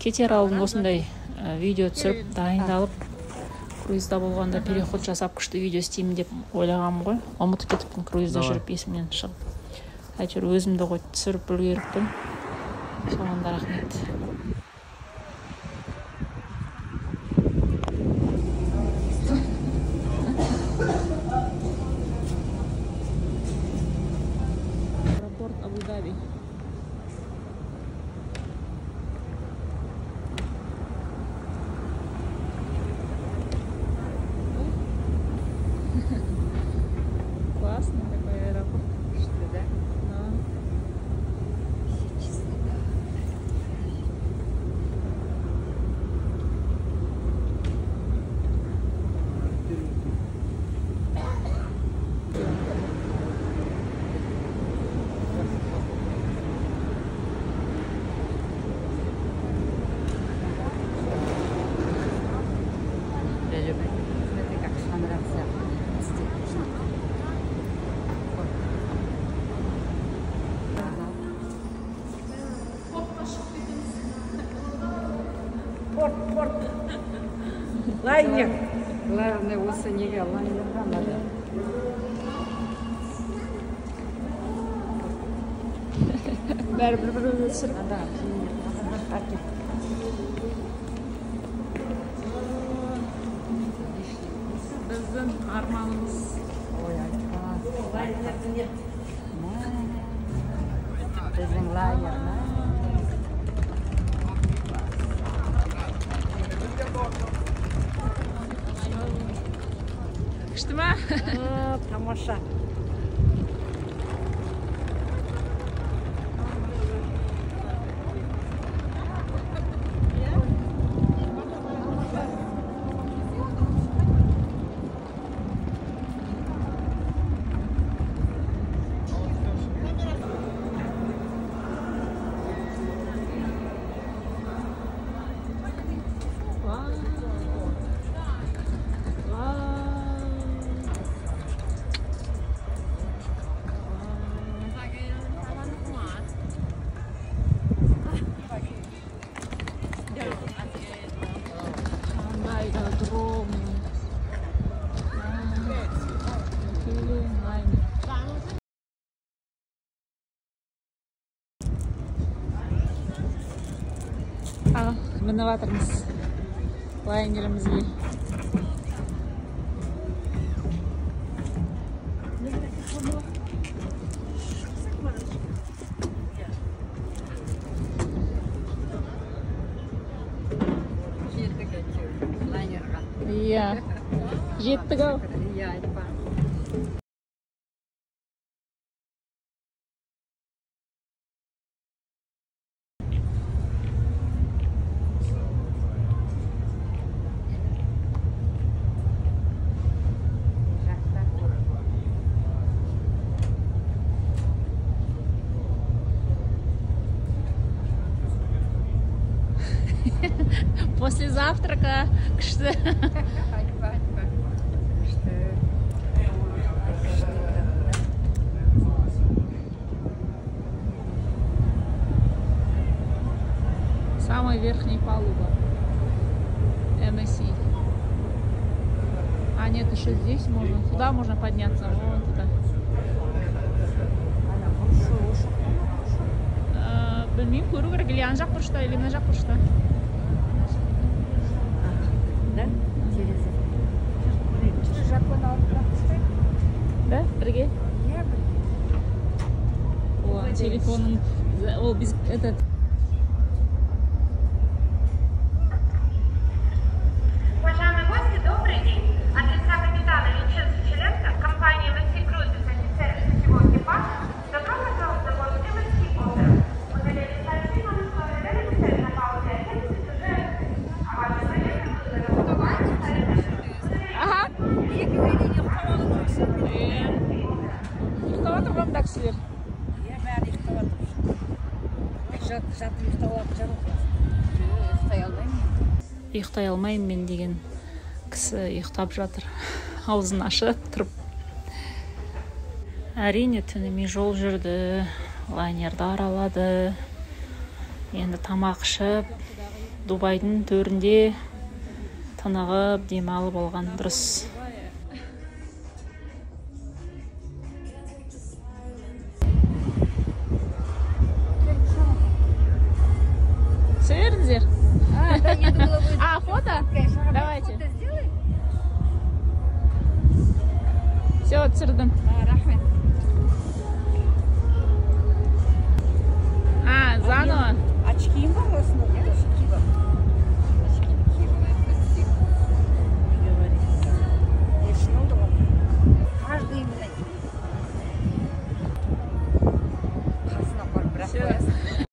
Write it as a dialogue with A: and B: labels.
A: кетер алдын осындай видео түсіріп дайындалып круизда болғанда переход жасап күшті видео істеймін деп ойлағанмын ғой. Ұмытып кетіппін круизда жүріп есімнен шығып. Әйтеуір өзімді ғой түсіріп үлгеріппін. Соған да рахмет. Аэропорт Абу-Даби. Классный такой аэропорт.
B: Что, да?
A: Да.
B: Смотри, как понравился.
C: Порт. Лайнер.
B: Главное, осы неге лайнерға надо.
A: Бәрі бір-біріне түсіріп.
B: Надо.
A: Біздің арманымыз.
B: Ой, айтқан. Біздің лайнер,
A: Күшті ма?
C: Тамаша.
A: Мініп жатырмыз лайнерімізге. Иә, жеттік ау.
B: Иә, айтпа.
A: После завтрака күшті.
B: Айтпа. Күшті.
A: Самая верхняя палуба. MSC. А нет, еще здесь можно. Туда можно подняться. Вон туда. Білмеймін, көру керек. Или ана жақ бұрышта, или мына жақ бұрышта.
B: Да? Терезе.
C: Жапон алып
A: Да? Бірге?
C: Иә,
A: О, телефонын. Ол біз этот.
D: Уважаемые гости, добрый день. От лица капитана Винченцо Челенко, компания MSC Cruises, офицеры всего экипажа, добро пожаловать на борт MSC Opera. Удаление сообщения на условия цель на паузе 11 уже, а ваши заявки будут готовы.
A: Ага. Ұйықтап жатыр ма мында кісілер?
C: Иә, бәрі ұйықтап жатыр. Жатып ұйықтап жатыр.
B: Ұйықтай алмаймын.
A: Ұйықтай алмаймын мен деген кісі ұйықтап жатыр. Аузын ашып тұрып. Әрине түнімен жол жүрді, лайнерді аралады. Енді тамақ ішіп, Дубайдың төрінде тынығып, демалып болған дұрыс. Все вердіңіздер? А, фото? Давайте. Все, түсірдім.
B: Рахмет.
A: А, заново?
C: Очки бар осында.